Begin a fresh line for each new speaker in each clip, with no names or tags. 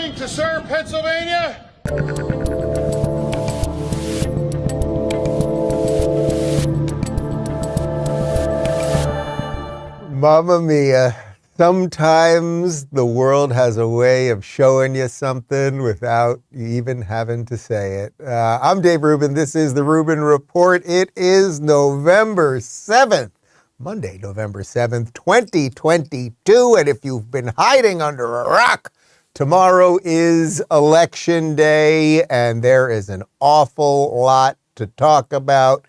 Reporting to Sir Pennsylvania.
Mamma mia. Sometimes the world has a way of showing you something without you even having to say it. I'm Dave Rubin. This is the Rubin Report. It is November 7th, Monday, November 7th, 2022. And if you've been hiding under a rock, tomorrow is Election Day, and there is an awful lot to talk about,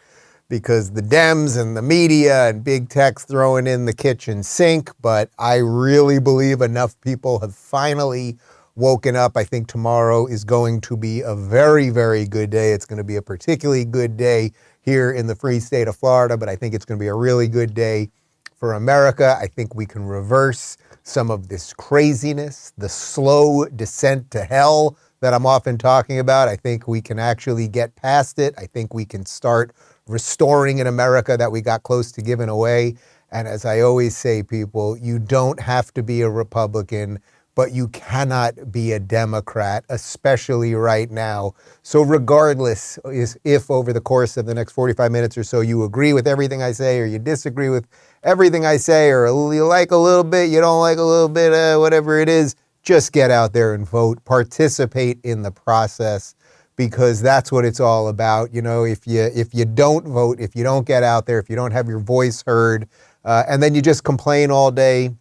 because the Dems and the media and big tech's throwing in the kitchen sink. But I really believe enough people have finally woken up. I think tomorrow is going to be a very, very good day. It's going to be a particularly good day here in the free state of Florida, but I think it's going to be a really good day for America. I think we can reverse some of this craziness, the slow descent to hell that I'm often talking about. I think we can actually get past it. I think we can start restoring an America that we got close to giving away. And as I always say, people, you don't have to be a Republican, but you cannot be a Democrat, especially right now. So regardless if over the course of the next 45 minutes or so you agree with everything I say, or you disagree with everything I say, or you like a little bit, you don't like a little bit, whatever it is, just get out there and vote, participate in the process, because that's what it's all about. You know, if you don't vote, if you don't get out there, if you don't have your voice heard, and then you just complain all day,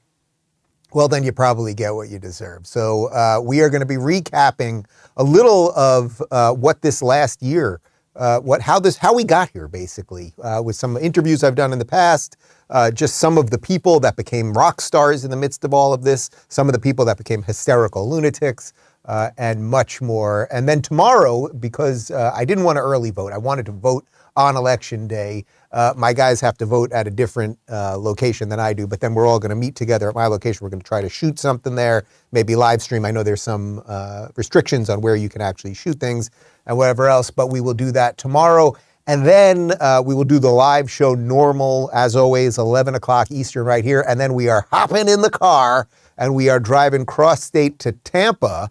well, then you probably get what you deserve. So we are going to be recapping a little of what this last year, how we got here, basically, with some interviews I've done in the past, just some of the people that became rock stars in the midst of all of this, some of the people that became hysterical lunatics, and much more. And then tomorrow, because I didn't want to early vote, I wanted to vote on Election Day. My guys have to vote at a different location than I do, but then we're all going to meet together at my location. We're going to try to shoot something there, maybe live stream. I know there's some restrictions on where you can actually shoot things and whatever else, but we will do that tomorrow. And then we will do the live show normal, as always, 11 o'clock Eastern right here. And then we are hopping in the car and we are driving cross-state to Tampa,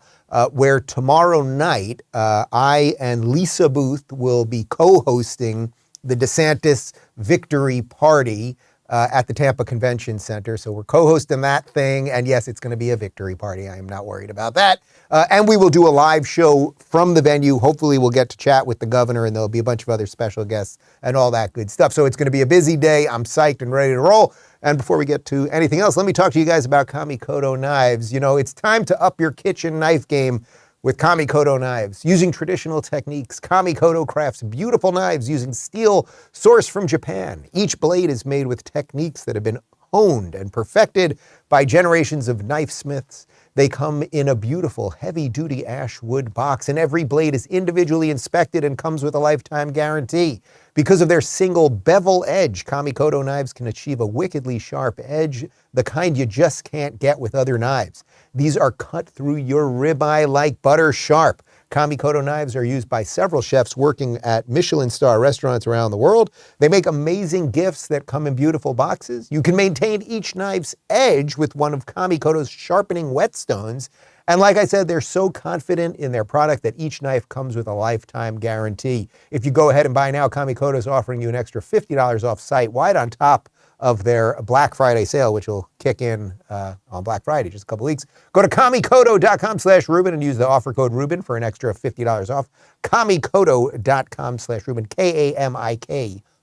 where tomorrow night I and Lisa Booth will be co-hosting the DeSantis Victory Party at the Tampa Convention Center. So we're co-hosting that thing. And yes, it's going to be a victory party. I am not worried about that. And we will do a live show from the venue. Hopefully we'll get to chat with the governor, and there'll be a bunch of other special guests and all that good stuff. So it's going to be a busy day. I'm psyched and ready to roll. And before we get to anything else, let me talk to you guys about Kamikoto knives. You know, it's time to up your kitchen knife game with Kamikoto knives. Using traditional techniques, Kamikoto crafts beautiful knives using steel sourced from Japan. Each blade is made with techniques that have been honed and perfected by generations of knife smiths. They come in a beautiful heavy-duty ash wood box, and every blade is individually inspected and comes with a lifetime guarantee. Because of their single bevel edge, Kamikoto knives can achieve a wickedly sharp edge, the kind you just can't get with other knives. These are cut through your ribeye like butter sharp. Kamikoto knives are used by several chefs working at Michelin star restaurants around the world. They make amazing gifts that come in beautiful boxes. You can maintain each knife's edge with one of Kamikoto's sharpening whetstones. And like I said, they're so confident in their product that each knife comes with a lifetime guarantee. If you go ahead and buy now, Kamikoto is offering you an extra $50 off site-wide on top of their Black Friday sale, which will kick in on Black Friday, just a couple weeks. Go to kamikoto.com/Rubin and use the offer code Rubin for an extra $50 off. kamikoto.com/Rubin,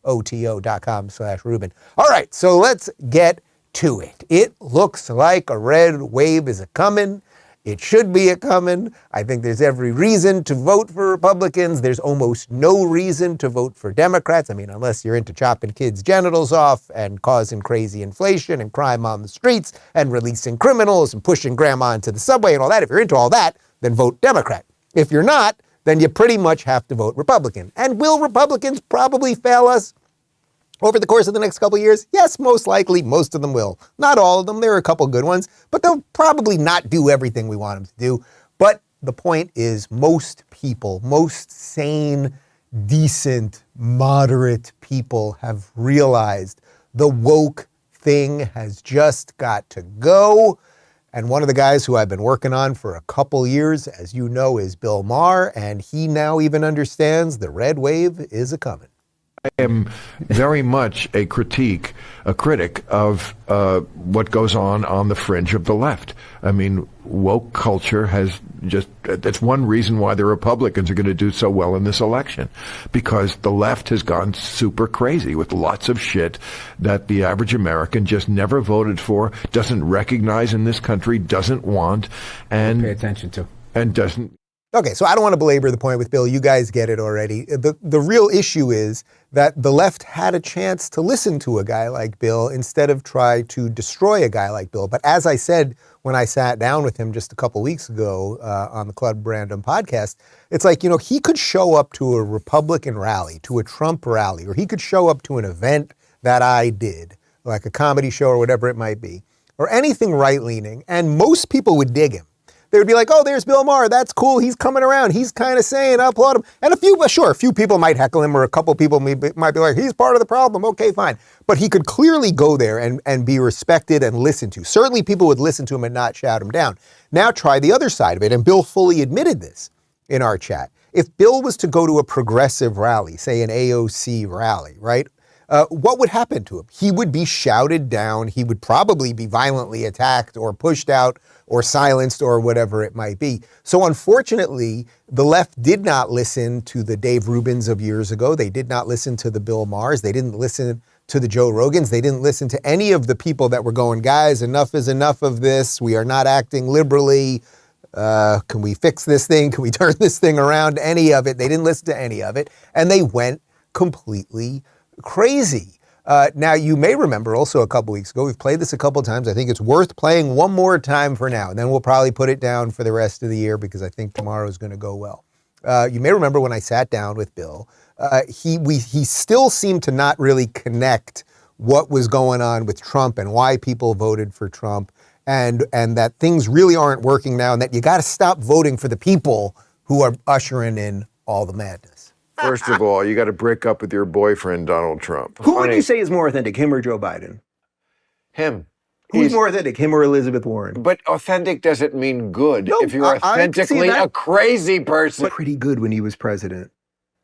kamikoto.com/Rubin. All right, so let's get to it. It looks like a red wave is a-coming. It should be a-coming. I think there's every reason to vote for Republicans. There's almost no reason to vote for Democrats. I mean, unless you're into chopping kids' genitals off and causing crazy inflation and crime on the streets and releasing criminals and pushing grandma into the subway and all that. If you're into all that, then vote Democrat. If you're not, then you pretty much have to vote Republican. And will Republicans probably fail us over the course of the next couple of years? Yes, most likely, most of them will. Not all of them. There are a couple good ones, but they'll probably not do everything we want them to do. But the point is, most people, most sane, decent, moderate people have realized the woke thing has just got to go. And one of the guys who I've been working on for a couple years, as you know, is Bill Maher, and he now even understands the red wave is a-coming.
I am very much a critic of what goes on the fringe of the left. I mean, woke culture has that's one reason why the Republicans are going to do so well in this election, because the left has gone super crazy with lots of shit that the average American just never voted for, doesn't recognize in this country, doesn't want, and
pay attention to,
and doesn't.
Okay, so I don't want to belabor the point with Bill. You guys get it already. The real issue is that the left had a chance to listen to a guy like Bill instead of try to destroy a guy like Bill. But as I said when I sat down with him just a couple weeks ago on the Club Random podcast, it's like, he could show up to a Republican rally, to a Trump rally, or he could show up to an event that I did, like a comedy show or whatever it might be, or anything right-leaning, and most people would dig him. They would be like, oh, there's Bill Maher. That's cool. He's coming around. He's kind of saying, I applaud him. And a few people might heckle him, or a couple people might be like, he's part of the problem. Okay, fine. But he could clearly go there and be respected and listened to. Certainly people would listen to him and not shout him down. Now try the other side of it. And Bill fully admitted this in our chat. If Bill was to go to a progressive rally, say an AOC rally, right? What would happen to him? He would be shouted down. He would probably be violently attacked or pushed out or silenced or whatever it might be. So unfortunately, the left did not listen to the Dave Rubins of years ago. They did not listen to the Bill Mahers. They didn't listen to the Joe Rogans. They didn't listen to any of the people that were going, guys, enough is enough of this. We are not acting liberally. Can we fix this thing? Can we turn this thing around? Any of it. They didn't listen to any of it. And they went completely crazy. Now, you may remember also a couple weeks ago, we've played this a couple times. I think it's worth playing one more time for now, and then we'll probably put it down for the rest of the year because I think tomorrow is going to go well. You may remember when I sat down with Bill, he still seemed to not really connect what was going on with Trump and why people voted for Trump, and that things really aren't working now, and that you got to stop voting for the people who are ushering in all the madness.
First of all, you got to break up with your boyfriend, Donald Trump.
Who would you say is more authentic, him or Joe Biden?
Him.
Who's more authentic, him or Elizabeth Warren?
But authentic doesn't mean good.
No,
if you're authentically a crazy person.
Pretty good when he was president.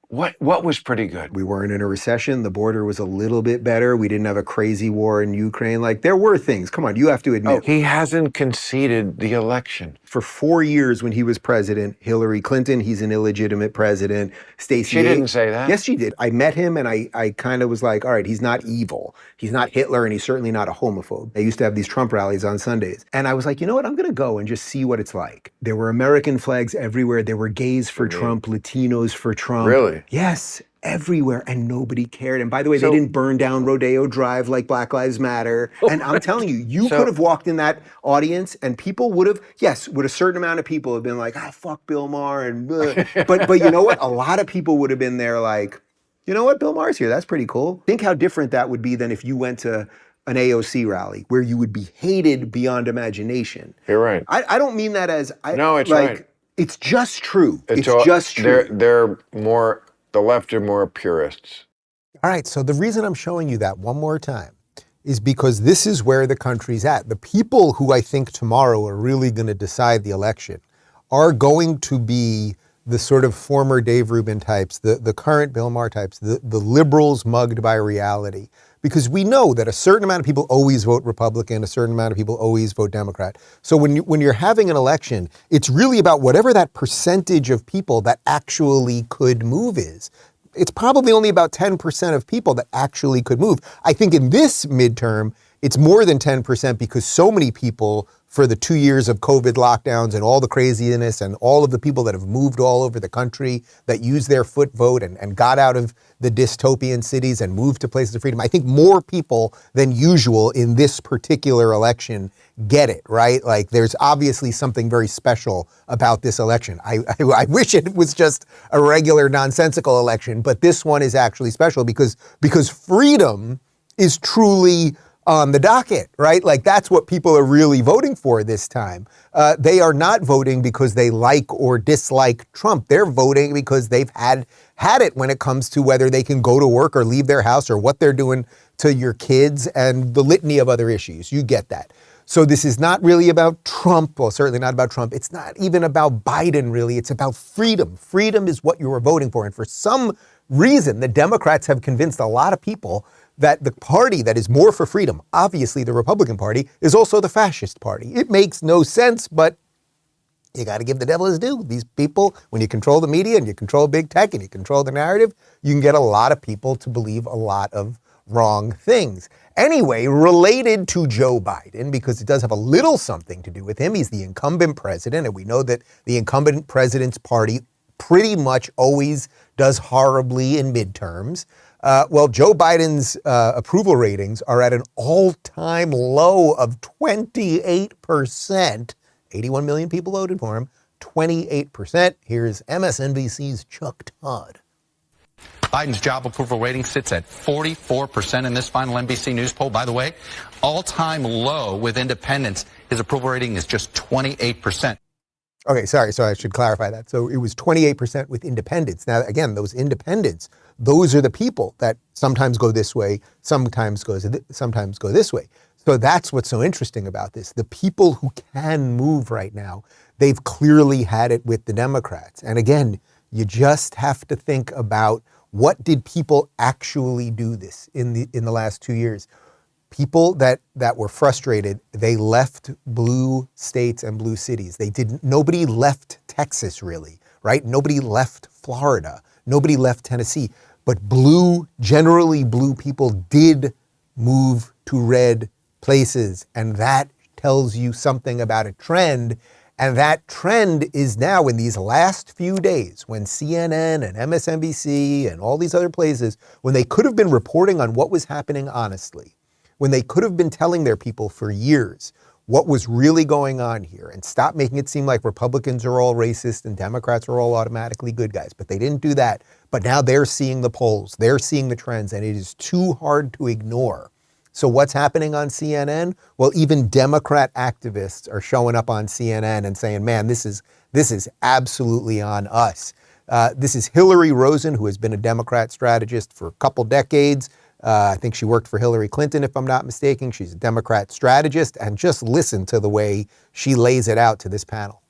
What was pretty good?
We weren't in a recession. The border was a little bit better. We didn't have a crazy war in Ukraine. Like, there were things. Come on, you have to admit.
He hasn't conceded the election.
For 4 years when he was president, Hillary Clinton, he's an illegitimate president. Stacey.
She didn't say that.
Yes, she did. I met him and I kind of was like, all right, he's not evil. He's not Hitler and he's certainly not a homophobe. They used to have these Trump rallies on Sundays. And I was like, you know what? I'm going to go and just see what it's like. There were American flags everywhere. There were gays for Trump, Latinos for Trump.
Really?
Yes, everywhere, and nobody cared. And by the way, they didn't burn down Rodeo Drive like Black Lives Matter. And I'm telling you, you could have walked in that audience and people would have, yes, would a certain amount of people have been like, fuck Bill Maher, and but you know what? A lot of people would have been there like, you know what? Bill Maher's here. That's pretty cool. Think how different that would be than if you went to an AOC rally where you would be hated beyond imagination.
You're right.
I don't mean that as...
No, it's right.
It's just true. It's just true.
They're more... The left are more purists.
All right, so the reason I'm showing you that one more time is because this is where the country's at. The people who I think tomorrow are really going to decide the election are going to be the sort of former Dave Rubin types, the current Bill Maher types, the liberals mugged by reality. Because we know that a certain amount of people always vote Republican, a certain amount of people always vote Democrat. So when you're having an election, it's really about whatever that percentage of people that actually could move is. It's probably only about 10% of people that actually could move. I think in this midterm, it's more than 10% because so many people, for the 2 years of COVID lockdowns and all the craziness and all of the people that have moved all over the country that used their foot vote and got out of the dystopian cities and moved to places of freedom. I think more people than usual in this particular election get it, right? Like there's obviously something very special about this election. I wish it was just a regular nonsensical election, but this one is actually special because freedom is truly on the docket, right? Like that's what people are really voting for this time. They are not voting because they like or dislike Trump. They're voting because they've had it when it comes to whether they can go to work or leave their house or what they're doing to your kids and the litany of other issues. You get that. So this is not really about Trump, well, certainly not about Trump. It's not even about Biden, really. It's about freedom. Freedom is what you are voting for. And for some reason, the Democrats have convinced a lot of people that the party that is more for freedom, obviously the Republican Party, is also the fascist party. It makes no sense, but you got to give the devil his due. These people, when you control the media and you control big tech and you control the narrative, you can get a lot of people to believe a lot of wrong things. Anyway, related to Joe Biden, because it does have a little something to do with him, he's the incumbent president, and we know that the incumbent president's party pretty much always does horribly in midterms. Well, Joe Biden's approval ratings are at an all-time low of 28%. 81 million people voted for him, 28%. Here's MSNBC's Chuck Todd.
Biden's job approval rating sits at 44% in this final NBC News poll. By the way, all-time low with independents. His approval rating is just 28%.
Okay, sorry, so I should clarify that. So it was 28% with independents. Now, again, those independents, those are the people that sometimes go this way, sometimes go this way. So that's what's so interesting about this. The people who can move right now, they've clearly had it with the Democrats. And again, you just have to think about what did people actually do this in the last 2 years. People that were frustrated, they left blue states and blue cities. Nobody left Texas really, right? Nobody left Florida. Nobody left Tennessee. But generally blue people did move to red places. And that tells you something about a trend. And that trend is now in these last few days when CNN and MSNBC and all these other places, when they could have been reporting on what was happening honestly, when they could have been telling their people for years what was really going on here and stop making it seem like Republicans are all racist and Democrats are all automatically good guys. But they didn't do that. But now they're seeing the polls, they're seeing the trends, and it is too hard to ignore. So what's happening on CNN? Well, even Democrat activists are showing up on CNN and saying, man, this is absolutely on us. This is Hilary Rosen, who has been a Democrat strategist for a couple decades. I think she worked for Hillary Clinton, if I'm not mistaken. She's a Democrat strategist. And just listen to the way she lays it out to this panel.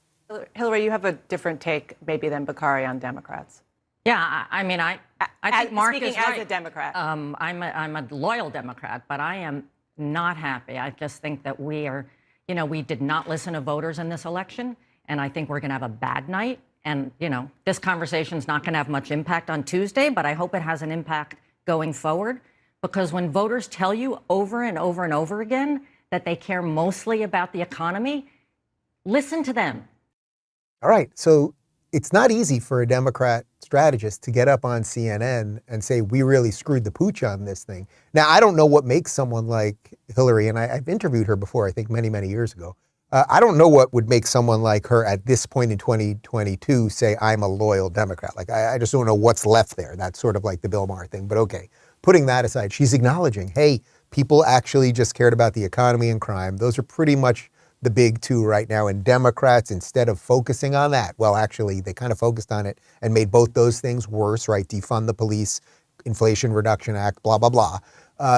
Hilary, you have a different take maybe than Bakari on Democrats.
Yeah, I mean, I think Mark is right.
As a Democrat.
I'm a loyal Democrat, but I am not happy. I just think that we did not listen to voters in this election, and I think we're going to have a bad night. And, this conversation's not going to have much impact on Tuesday, but I hope it has an impact going forward. Because when voters tell you over and over and over again that they care mostly about the economy, listen to them.
All right, so it's not easy for a Democrat strategist to get up on CNN and say, we really screwed the pooch on this thing. Now, I don't know what makes someone like Hillary, and I've interviewed her before, I think many, many years ago. I don't know what would make someone like her at this point in 2022 say, I'm a loyal Democrat. Like, I just don't know what's left there. That's sort of like the Bill Maher thing. But okay, putting that aside, she's acknowledging, hey, people actually just cared about the economy and crime. Those are pretty much the big two right now. And Democrats, instead of focusing on that, well, actually, they kind of focused on it and made both those things worse, right? Defund the police, Inflation Reduction Act, blah, blah, blah.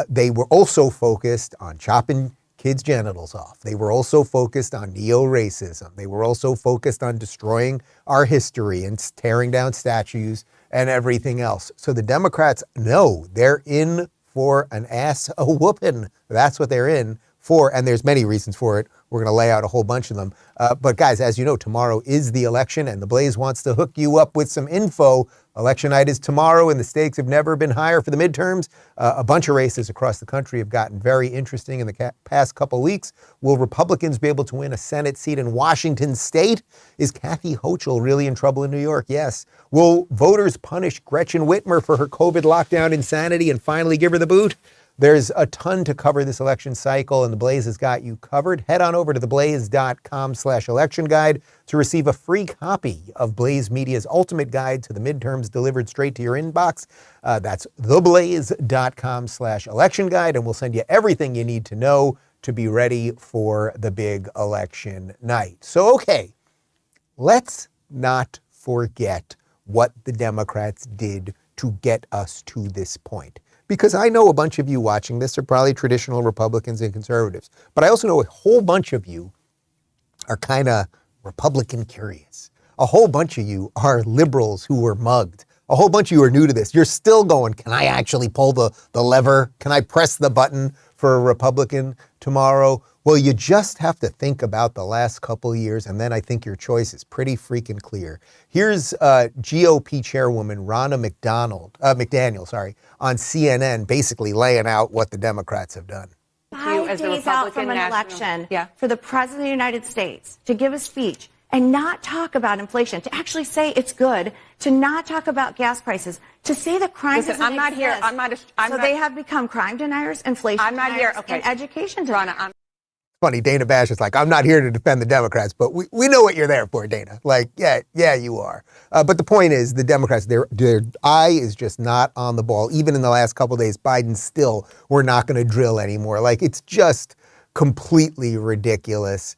They were also focused on chopping kids' genitals off. They were also focused on neo-racism. They were also focused on destroying our history and tearing down statues and everything else. So the Democrats know they're in for an ass a whooping. That's what they're in for, and there's many reasons for it. We're going to lay out a whole bunch of them. But guys, as you know, tomorrow is the election, and the Blaze wants to hook you up with some info. Election night is tomorrow, and the stakes have never been higher for the midterms. A bunch of races across the country have gotten very interesting in the past couple weeks. Will Republicans be able to win a Senate seat in Washington state? Is Kathy Hochul really in trouble in New York? Yes. Will voters punish Gretchen Whitmer for her COVID lockdown insanity and finally give her the boot? There's a ton to cover this election cycle, and The Blaze has got you covered. Head on over to theblaze.com/election guide to receive a free copy of Blaze Media's ultimate guide to the midterms delivered straight to your inbox. That's theblaze.com/election guide, and we'll send you everything you need to know to be ready for the big election night. So, okay, let's not forget what the Democrats did to get us to this point. because I know a bunch of you watching this are probably traditional Republicans and conservatives, but I also know a whole bunch of you are kind of Republican curious. A whole bunch of you are liberals who were mugged. A whole bunch of you are new to this. You're still going, can I actually pull the lever? Can I press the button for a Republican tomorrow? Well, you just have to think about the last couple of years, and then I think your choice is pretty freaking clear. Here's GOP chairwoman Ronna McDaniel, on CNN, basically laying out what the Democrats have done.
5 days out from an election for the President of the United States to give a speech and not talk about inflation, to actually say it's good, to not talk about gas prices, to say that crime doesn't
I'm not
exist.
here.
They have become crime deniers, inflation deniers, and education deniers.
Ronna,
Funny, Dana Bash is like, I'm not here to defend the Democrats, but we know what you're there for, Dana. Like, yeah, you are. But the point is, the Democrats, their eye is just not on the ball. Even in the last couple of days, Biden still, we're not going to drill anymore. Like, it's just completely ridiculous.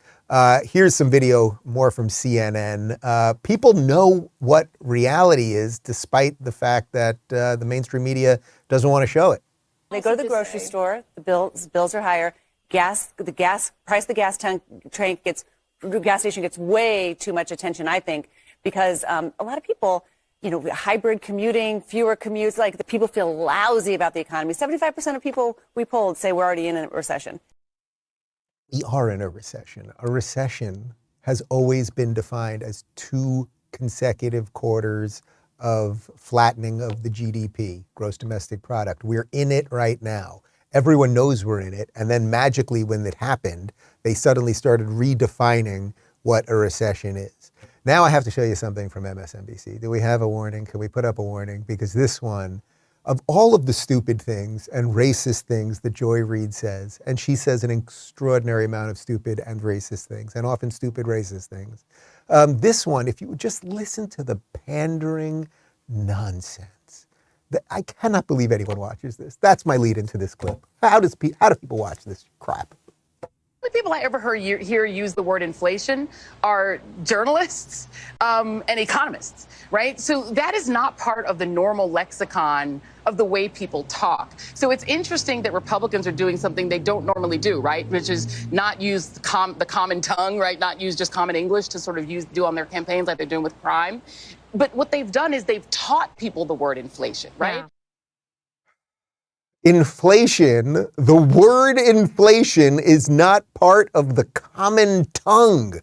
Here's some video more from CNN. People know what reality is, despite the fact that the mainstream media doesn't want to show it.
They go to the grocery store, the bills are higher. The gas price of the gas station gets way too much attention, I think, because a lot of people, hybrid commuting, fewer commutes, like the people feel lousy about the economy. 75% of people we polled say we're already in a recession.
We are in a recession. A recession has always been defined as 2 consecutive quarters of flattening of the GDP, gross domestic product. We're in it right now. Everyone knows we're in it. And then magically, when it happened, they suddenly started redefining what a recession is. Now I have to show you something from MSNBC. Do we have a warning? Can we put up a warning? Because this one, of all of the stupid things and racist things that Joy Reid says, and she says an extraordinary amount of stupid and racist things, and often stupid racist things. This one, if you would just listen to the pandering nonsense. I cannot believe anyone watches this. That's my lead into this clip. How do people watch this crap?
The only people I ever hear use the word inflation are journalists and economists, right? So that is not part of the normal lexicon of the way people talk. So it's interesting that Republicans are doing something they don't normally do, right? Which is not use the common tongue, right? Not use just common English to sort of do on their campaigns like they're doing with crime. But what they've done is they've taught people the word inflation, right?
Yeah. Inflation, the word inflation is not part of the common tongue.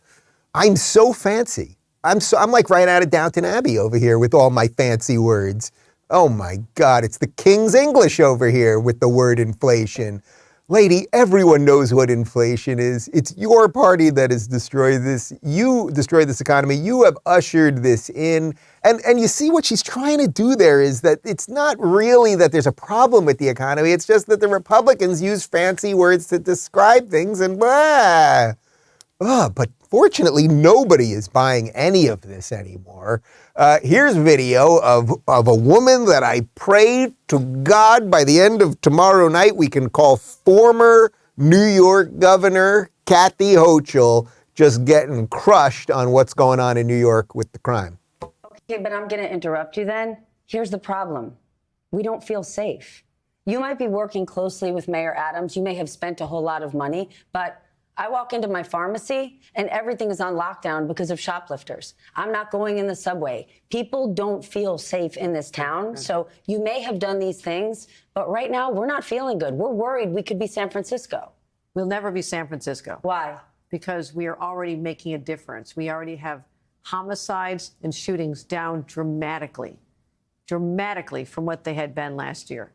I'm so fancy. I'm like right out of Downton Abbey over here with all my fancy words. Oh my God, it's the King's English over here with the word inflation. Lady, everyone knows what inflation is. It's your party that has destroyed this. You destroyed this economy. You have ushered this in. And you see what she's trying to do there is that it's not really that there's a problem with the economy. It's just that the Republicans use fancy words to describe things and blah. But fortunately, nobody is buying any of this anymore. Here's video of a woman that I pray to God by the end of tomorrow night we can call former New York Governor Kathy Hochul just getting crushed on what's going on in New York with the crime.
Okay, but I'm going to interrupt you then. Here's the problem. We don't feel safe. You might be working closely with Mayor Adams. You may have spent a whole lot of money, but I walk into my pharmacy and everything is on lockdown because of shoplifters. I'm not going in the subway. People don't feel safe in this town. So you may have done these things, but right now we're not feeling good. We're worried we could be San Francisco.
We'll never be San Francisco.
Why?
Because we are already making a difference. We already have homicides and shootings down dramatically from what they had been last year.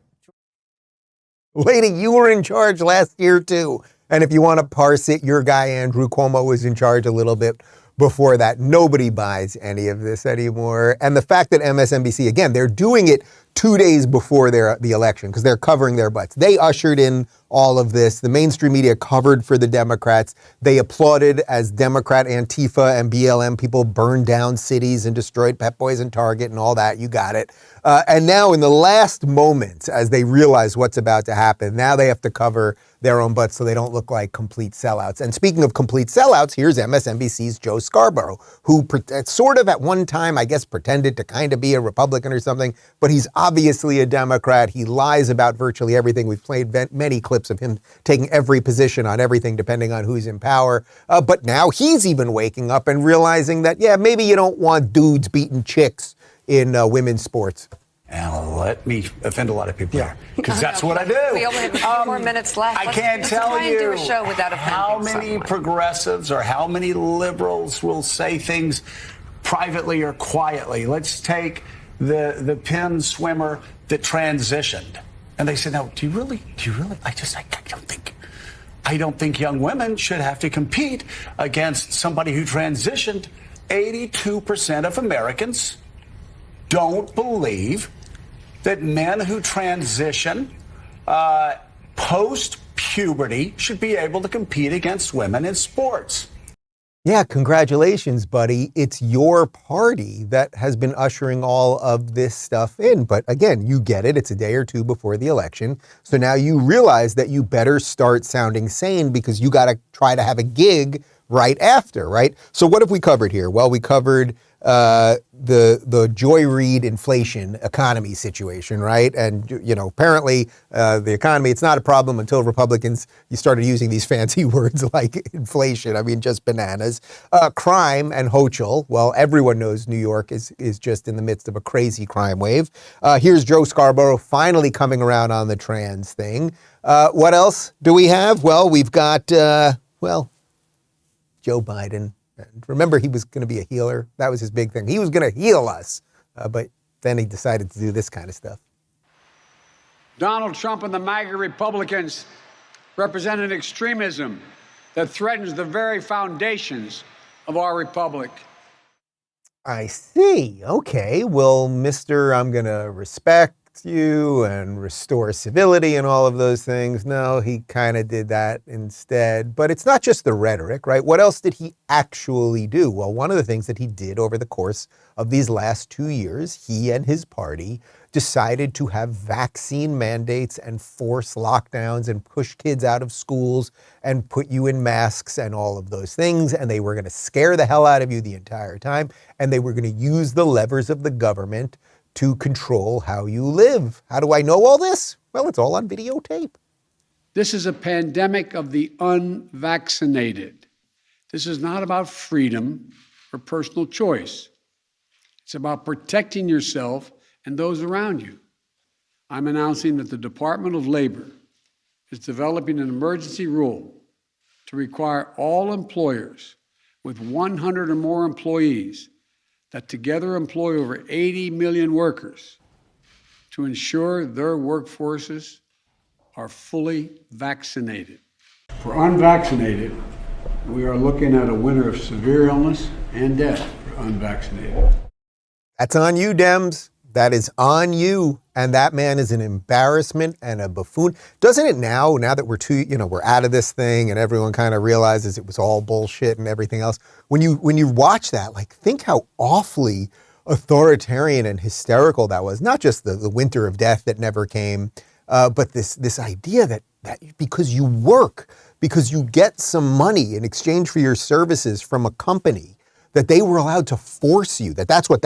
Lady, you were in charge last year too. And if you want to parse it, your guy Andrew Cuomo was in charge a little bit before that. Nobody buys any of this anymore. And the fact that MSNBC, again, they're doing it 2 days before the election because they're covering their butts. They ushered in all of this. The mainstream media covered for the Democrats. They applauded as Democrat Antifa and BLM people burned down cities and destroyed Pep Boys and Target and all that. You got it. And now in the last moments, as they realize what's about to happen, now they have to cover their own butts so they don't look like complete sellouts. And speaking of complete sellouts, here's MSNBC's Joe Scarborough, who sort of at one time, I guess, pretended to kind of be a Republican or something, but he's obviously a Democrat. He lies about virtually everything. We've played many clips of him taking every position on everything depending on who's in power. But now he's even waking up and realizing that, yeah, maybe you don't want dudes beating chicks in women's sports.
And let me offend a lot of people here, because that's what I do.
We only have a few more minutes left.
I can't tell you
do a show without
how many progressives or how many liberals will say things privately or quietly. Let's take the Penn swimmer that transitioned. And they said, now, do you really? I don't think young women should have to compete against somebody who transitioned. 82% of Americans don't believe that men who transition post-puberty should be able to compete against women in sports.
Yeah, congratulations, buddy. It's your party that has been ushering all of this stuff in. But again, you get it. It's a day or two before the election. So now you realize that you better start sounding sane because you got to try to have a gig right after, right? So what have we covered here? Well, we covered the Joy Reid inflation economy situation, right? And, you know, apparently the economy, it's not a problem until Republicans, you started using these fancy words like inflation. I mean, just bananas. Crime and Hochul. Well, everyone knows New York is just in the midst of a crazy crime wave. Here's Joe Scarborough finally coming around on the trans thing. What else do we have? Well, we've got, Joe Biden. And remember, he was going to be a healer. That was his big thing. He was going to heal us. But then he decided to do this kind of stuff.
Donald Trump and the MAGA Republicans represent an extremism that threatens the very foundations of our republic.
I see. Okay. Well, Mr. I'm going to respect you and restore civility and all of those things. No, he kind of did that instead. But it's not just the rhetoric, right? What else did he actually do? Well, one of the things that he did over the course of these last 2 years, he and his party decided to have vaccine mandates and force lockdowns and push kids out of schools and put you in masks and all of those things. And they were going to scare the hell out of you the entire time. And they were going to use the levers of the government to control how you live. How do I know all this? Well, it's all on videotape.
This is a pandemic of the unvaccinated. This is not about freedom or personal choice. It's about protecting yourself and those around you. I'm announcing that the Department of Labor is developing an emergency rule to require all employers with 100 or more employees that together employ over 80 million workers to ensure their workforces are fully vaccinated. For unvaccinated, we are looking at a winter of severe illness and death for unvaccinated.
That's on you, Dems. That is on you. And that man is an embarrassment and a buffoon. Doesn't it now that we're out of this thing and everyone kind of realizes it was all bullshit and everything else. When you watch that, like, think how awfully authoritarian and hysterical that was. Not just the winter of death that never came, but this idea that because you work, because you get some money in exchange for your services from a company, that they were allowed to force you, that's what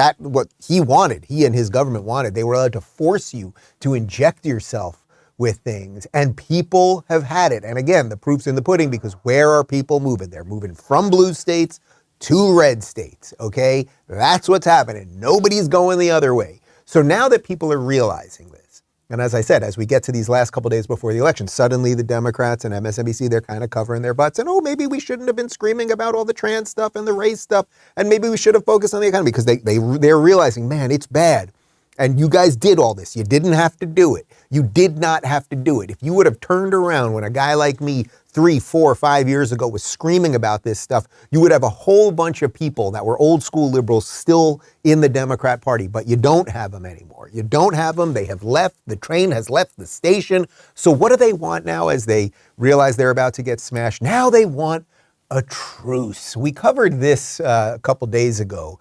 he wanted, he and his government wanted. They were allowed to force you to inject yourself with things. And people have had it. And again, the proof's in the pudding, because where are people moving? They're moving from blue states to red states, okay? That's what's happening. Nobody's going the other way. So now that people are realizing this, and as I said, as we get to these last couple days before the election, suddenly the Democrats and MSNBC, they're kind of covering their butts. And, maybe we shouldn't have been screaming about all the trans stuff and the race stuff. And maybe we should have focused on the economy, because they're realizing, man, it's bad. And you guys did all this. You didn't have to do it. You did not have to do it. If you would have turned around when a guy like me 3, 4, 5 years ago was screaming about this stuff, you would have a whole bunch of people that were old school liberals still in the Democrat Party. But you don't have them anymore. You don't have them. They have left. The train has left the station. So what do they want now as they realize they're about to get smashed? Now they want a truce. We covered this a couple days ago.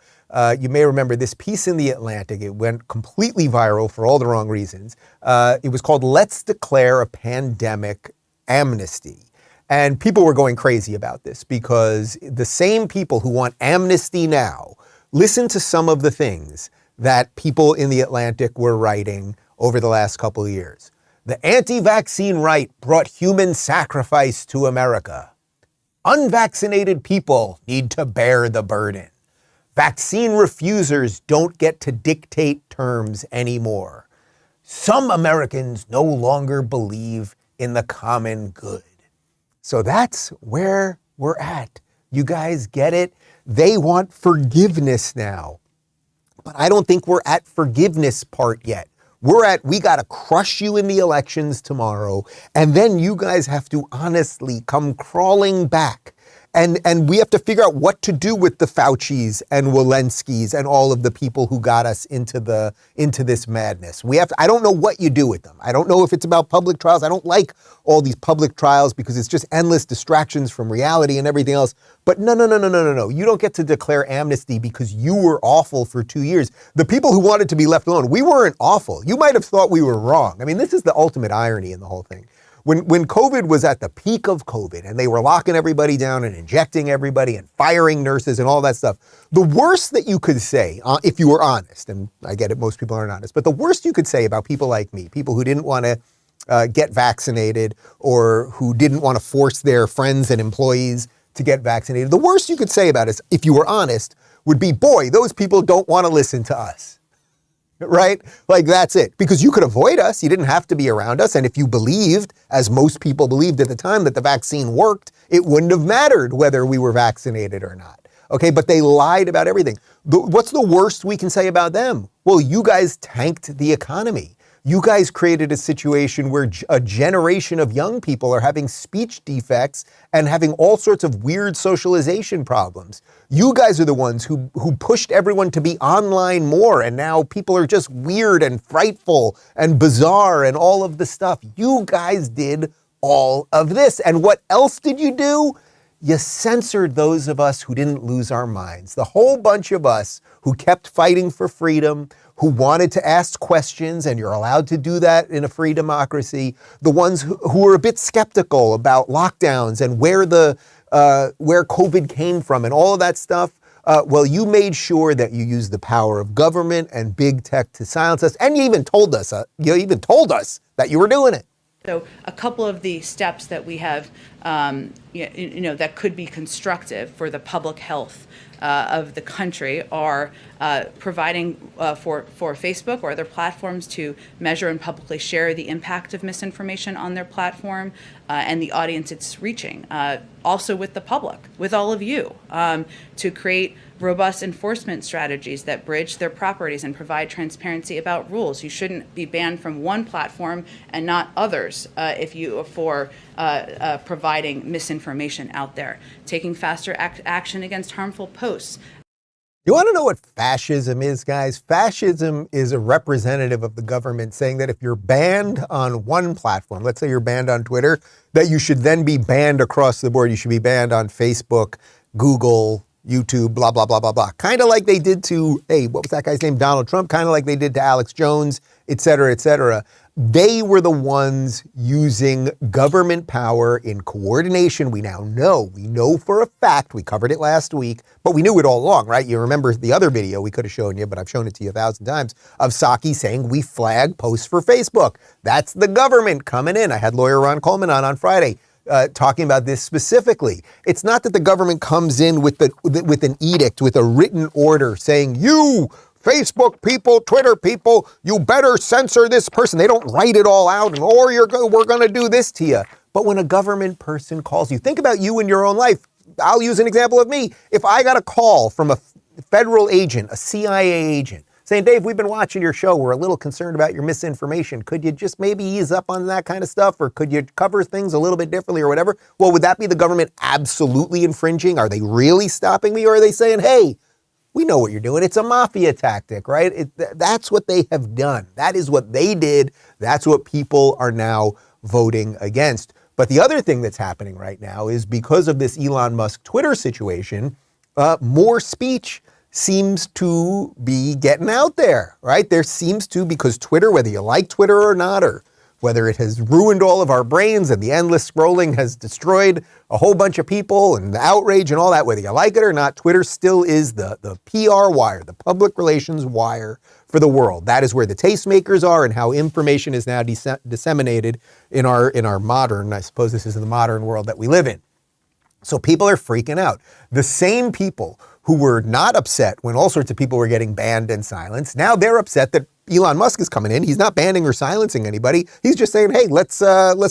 You may remember this piece in The Atlantic. It went completely viral for all the wrong reasons. It was called "Let's Declare a Pandemic Amnesty." And people were going crazy about this, because the same people who want amnesty now, listen to some of the things that people in the Atlantic were writing over the last couple of years. The anti-vaccine right brought human sacrifice to America. Unvaccinated people need to bear the burden. Vaccine refusers don't get to dictate terms anymore. Some Americans no longer believe in the common good. So that's where we're at. You guys get it? They want forgiveness now. But I don't think we're at forgiveness part yet. We're at, we got to crush you in the elections tomorrow, and then you guys have to honestly come crawling back. And we have to figure out what to do with the Faucis and Walensky's and all of the people who got us into this madness. I don't know what you do with them. I don't know if it's about public trials. I don't like all these public trials because it's just endless distractions from reality and everything else. But no. You don't get to declare amnesty because you were awful for 2 years. The people who wanted to be left alone, we weren't awful. You might have thought we were wrong. I mean, this is the ultimate irony in the whole thing. When COVID was at the peak of COVID and they were locking everybody down and injecting everybody and firing nurses and all that stuff, the worst that you could say, if you were honest, and I get it, most people aren't honest, but the worst you could say about people like me, people who didn't want to get vaccinated or who didn't want to force their friends and employees to get vaccinated, the worst you could say about us, if you were honest, would be, boy, those people don't want to listen to us. Right? Like, that's it. Because you could avoid us. You didn't have to be around us. And if you believed, as most people believed at the time, that the vaccine worked, it wouldn't have mattered whether we were vaccinated or not. Okay, but they lied about everything. What's the worst we can say about them? Well, you guys tanked the economy. You guys created a situation where a generation of young people are having speech defects and having all sorts of weird socialization problems. You guys are the ones who pushed everyone to be online more, and now people are just weird and frightful and bizarre and all of the stuff. You guys did all of this. And what else did you do? You censored those of us who didn't lose our minds. The whole bunch of us who kept fighting for freedom, who wanted to ask questions, and you're allowed to do that in a free democracy. The ones who were a bit skeptical about lockdowns and where COVID came from and all of that stuff. Well, you made sure that you used the power of government and big tech to silence us, and you even told us that you were doing it.
So a couple of the steps that we have, that could be constructive for the public health of the country are providing for Facebook or other platforms to measure and publicly share the impact of misinformation on their platform and the audience it's reaching. Also with the public, with all of you, to create robust enforcement strategies that bridge their properties and provide transparency about rules. You shouldn't be banned from one platform and not others for providing misinformation out there. Taking faster action against harmful posts.
You want to know what fascism is, guys? Fascism is a representative of the government saying that if you're banned on one platform, let's say you're banned on Twitter, that you should then be banned across the board. You should be banned on Facebook, Google, YouTube, blah, blah, blah, blah, blah. Kind of like they did to, what was that guy's name? Donald Trump. Kind of like they did to Alex Jones, et cetera, et cetera. They were the ones using government power in coordination. We know for a fact, we covered it last week, but we knew it all along, right? You remember the other video we could have shown you, but I've shown it to you 1,000 times, of Psaki saying we flag posts for Facebook. That's the government coming in. I had lawyer Ron Coleman on Friday talking about this specifically. It's not that the government comes in with an edict, with a written order saying, you Facebook people, Twitter people, you better censor this person. They don't write it all out, or we're going to do this to you. But when a government person calls you, think about you in your own life. I'll use an example of me. If I got a call from a federal agent, a CIA agent, saying, Dave, we've been watching your show. We're a little concerned about your misinformation. Could you just maybe ease up on that kind of stuff? Or could you cover things a little bit differently or whatever? Well, would that be the government absolutely infringing? Are they really stopping me? Or are they saying, hey, we know what you're doing. It's a mafia tactic, right? That's what they have done. That is what they did. That's what people are now voting against. But the other thing that's happening right now is because of this Elon Musk Twitter situation, more speech seems to be getting out there, right? There seems to, because Twitter, whether you like Twitter or not, or whether it has ruined all of our brains and the endless scrolling has destroyed a whole bunch of people and the outrage and all that, whether you like it or not, Twitter still is the PR wire, the public relations wire for the world. That is where the tastemakers are and how information is now disseminated in our modern, I suppose this is the modern world that we live in. So people are freaking out. The same people who were not upset when all sorts of people were getting banned and silenced, now they're upset that Elon Musk is coming in. He's not banning or silencing anybody. He's just saying, hey, let's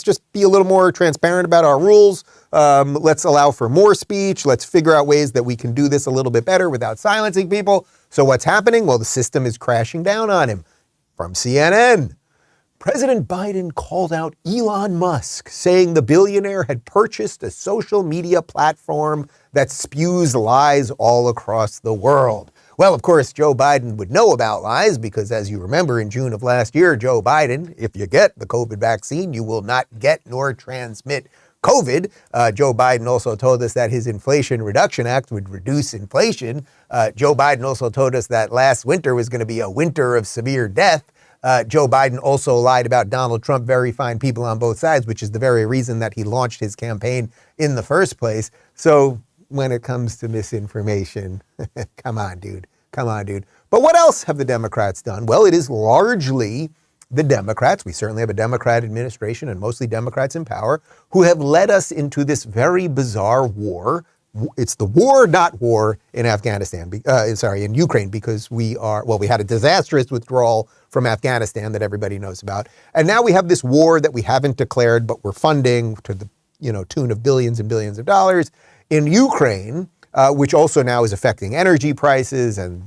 just be a little more transparent about our rules. Let's allow for more speech. Let's figure out ways that we can do this a little bit better without silencing people. So what's happening? Well, the system is crashing down on him. From CNN, President Biden called out Elon Musk, saying the billionaire had purchased a social media platform that spews lies all across the world. Well, of course, Joe Biden would know about lies because, as you remember, in June of last year, Joe Biden, if you get the COVID vaccine, you will not get nor transmit COVID. Joe Biden also told us that his Inflation Reduction Act would reduce inflation. Joe Biden also told us that last winter was going to be a winter of severe death. Joe Biden also lied about Donald Trump verifying people on both sides, which is the very reason that he launched his campaign in the first place. So when it comes to misinformation, come on, dude. Come on, dude. But what else have the Democrats done? Well, it is largely the Democrats. We certainly have a Democrat administration and mostly Democrats in power who have led us into this very bizarre war. It's the war, not war, in Afghanistan, in Ukraine, because we had a disastrous withdrawal from Afghanistan that everybody knows about. And now we have this war that we haven't declared, but we're funding to the tune of billions and billions of dollars in Ukraine, which also now is affecting energy prices. And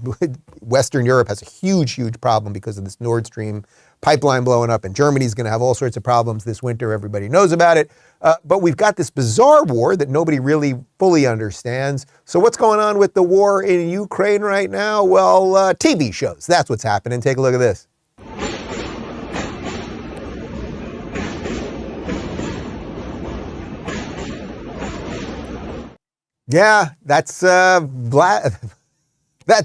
Western Europe has a huge, huge problem because of this Nord Stream pipeline blowing up, and Germany's going to have all sorts of problems this winter. Everybody knows about it. But we've got this bizarre war that nobody really fully understands. So what's going on with the war in Ukraine right now? Well, TV shows. That's what's happening. Take a look at this. Yeah, that's that's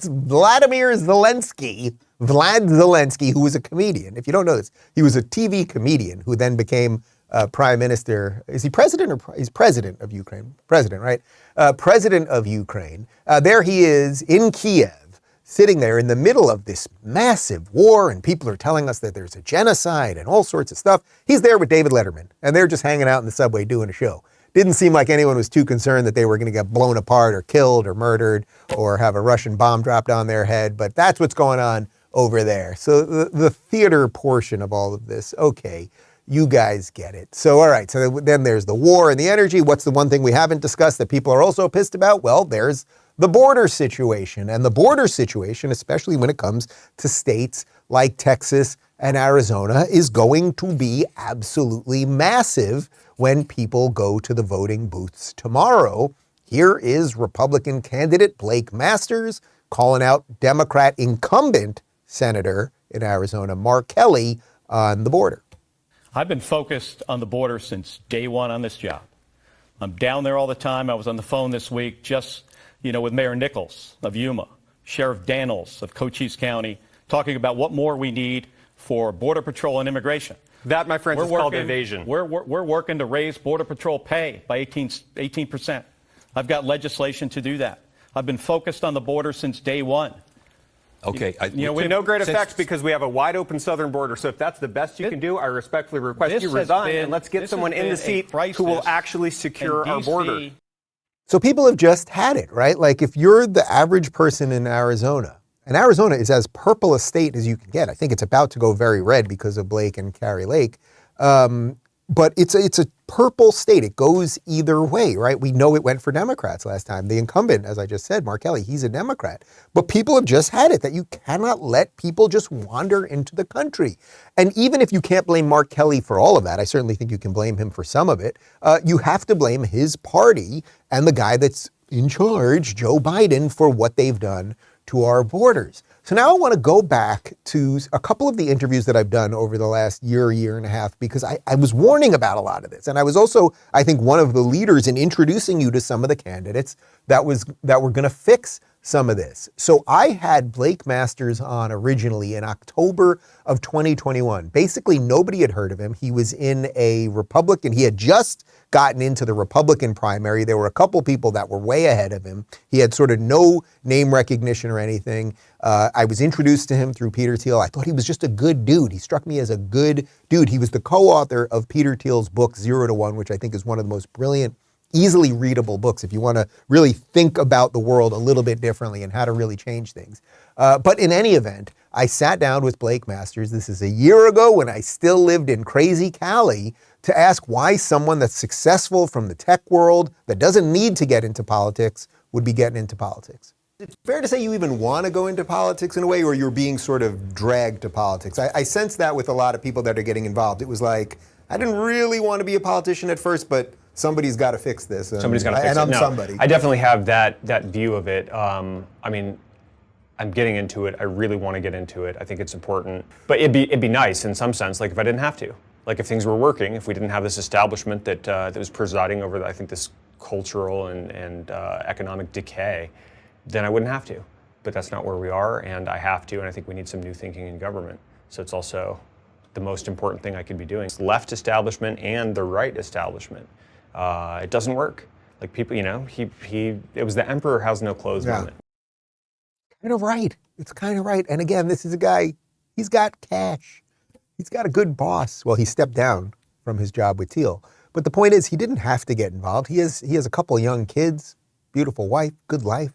Vladimir Zelensky. Vlad Zelensky, who was a comedian. If you don't know this, he was a TV comedian who then became prime minister. Is he president or he's president of Ukraine? President, right? President of Ukraine. There he is in Kiev, sitting there in the middle of this massive war, and people are telling us that there's a genocide and all sorts of stuff. He's there with David Letterman, and they're just hanging out in the subway doing a show. Didn't seem like anyone was too concerned that they were going to get blown apart or killed or murdered or have a Russian bomb dropped on their head, but that's what's going on over there. So the theater portion of all of this, okay, you guys get it. So, all right, so then there's the war and the energy. What's the one thing we haven't discussed that people are also pissed about? Well, there's the border situation. And the border situation, especially when it comes to states like Texas and Arizona, is going to be absolutely massive when people go to the voting booths tomorrow. Here is Republican candidate Blake Masters calling out Democrat incumbent Senator in Arizona, Mark Kelly, on the border.
I've been focused on the border since day one on this job. I'm down there all the time. I was on the phone this week just, with Mayor Nichols of Yuma, Sheriff Daniels of Cochise County, talking about what more we need for Border Patrol and immigration.
That, my friends, is called evasion.
We're working to raise Border Patrol pay by 18%. I've got legislation to do that. I've been focused on the border since day one.
Okay. To no great effect because we have a wide open southern border. So if that's the best you can do, I respectfully request you resign and let's get someone in the seat who will actually secure our border.
So people have just had it, right? Like if you're the average person in Arizona, and Arizona is as purple a state as you can get. I think it's about to go very red because of Blake and Kari Lake. But it's a purple state. It goes either way, right? We know it went for Democrats last time. The incumbent, as I just said, Mark Kelly, he's a Democrat. But people have just had it that you cannot let people just wander into the country. And even if you can't blame Mark Kelly for all of that, I certainly think you can blame him for some of it, you have to blame his party and the guy that's in charge, Joe Biden, for what they've done to our borders. So now I want to go back to a couple of the interviews that I've done over the last year and a half, because I was warning about a lot of this. And I was also, I think, one of the leaders in introducing you to some of the candidates that were going to fix some of this. So I had Blake Masters on originally in October of 2021. Basically, nobody had heard of him. He was in a Republican. He had just gotten into the Republican primary. There were a couple people that were way ahead of him. He had sort of no name recognition or anything. I was introduced to him through Peter Thiel. I thought he was just a good dude. He struck me as a good dude. He was the co-author of Peter Thiel's book, 0 to 1, which I think is one of the most brilliant, easily readable books if you want to really think about the world a little bit differently and how to really change things. But in any event, I sat down with Blake Masters. This is a year ago when I still lived in crazy Cali, to ask why someone that's successful from the tech world, that doesn't need to get into politics, would be getting into politics. It's fair to say you even want to go into politics in a way, or you're being sort of dragged to politics. I sense that with a lot of people that are getting involved. It was like, I didn't really want to be a politician at first, but somebody's got to fix this.
Somebody's got to fix it.
And I'm
no,
somebody.
I definitely have that view of it. I mean, I'm getting into it. I really want to get into it. I think it's important. But it'd be nice in some sense, like if I didn't have to. Like if things were working, if we didn't have this establishment that was presiding over, I think, this cultural and economic decay, then I wouldn't have to. But that's not where we are, and I have to, and I think we need some new thinking in government. So it's also the most important thing I could be doing. It's left establishment and the right establishment. It doesn't work. Like people, it was the emperor has no clothes moment.
Kind of right. It's kind of right. And again, this is a guy, he's got cash. He's got a good boss. Well, he stepped down from his job with Thiel. But the point is, he didn't have to get involved. He has a couple of young kids, beautiful wife, good life.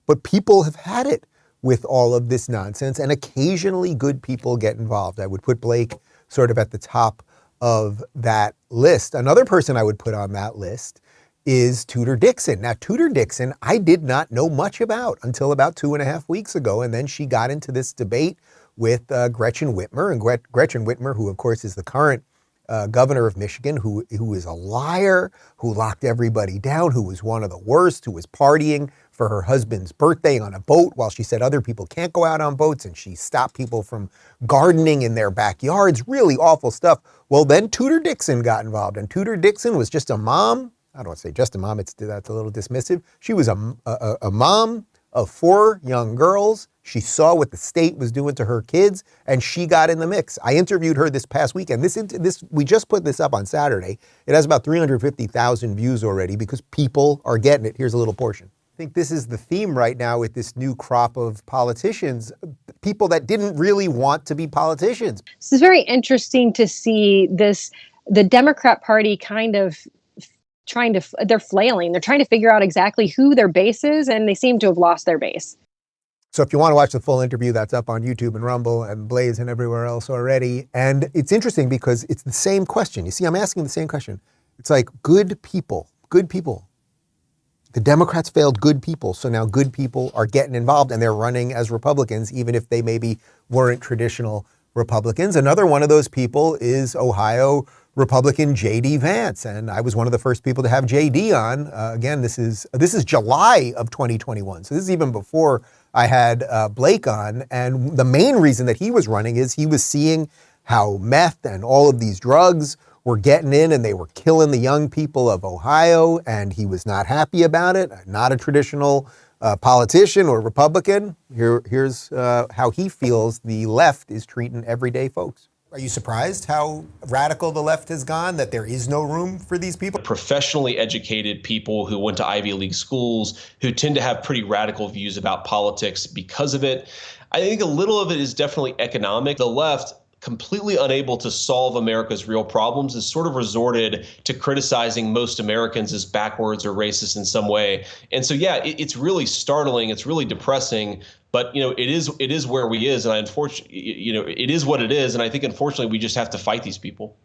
But people have had it with all of this nonsense, and occasionally good people get involved. I would put Blake sort of at the top of that list. Another person I would put on that list is Tudor Dixon. Now, Tudor Dixon, I did not know much about until about 2.5 weeks ago, and then she got into this debate with Gretchen Whitmer, and Gretchen Whitmer, who of course is the current governor of Michigan, who is a liar, who locked everybody down, who was one of the worst, who was partying for her husband's birthday on a boat while she said other people can't go out on boats, and she stopped people from gardening in their backyards, really awful stuff. Well, then Tudor Dixon got involved, and Tudor Dixon was just a mom. I don't want to say just a mom, that's a little dismissive. She was a mom of 4 young girls. She saw what the state was doing to her kids, and she got in the mix. I interviewed her this past weekend. We just put this up on Saturday. It has about 350,000 views already because people are getting it. Here's a little portion. I think this is the theme right now with this new crop of politicians, people that didn't really want to be politicians.
This is very interesting to see the Democrat Party kind of they're flailing. They're trying to figure out exactly who their base is, and they seem to have lost their base.
So if you want to watch the full interview, that's up on YouTube and Rumble and Blaze and everywhere else already. And it's interesting because it's the same question. You see, I'm asking the same question. It's like good people. The Democrats failed good people. So now good people are getting involved and they're running as Republicans, even if they maybe weren't traditional Republicans. Another one of those people is Ohio Republican J.D. Vance. And I was one of the first people to have J.D. on. Again, this is July of 2021. So this is even before I had Blake on, and the main reason that he was running is he was seeing how meth and all of these drugs were getting in and they were killing the young people of Ohio, and he was not happy about it. Not a traditional politician or Republican. Here's how he feels the left is treating everyday folks. Are you surprised how radical the left has gone, that there is no room for these people?
Professionally educated people who went to Ivy League schools, who tend to have pretty radical views about politics because of it. I think a little of it is definitely economic. The left, completely unable to solve America's real problems, has sort of resorted to criticizing most Americans as backwards or racist in some way. And so, yeah, it's really startling. It's really depressing. But, it is where we is. And unfortunately, it is what it is. And I think, unfortunately, we just have to fight these people.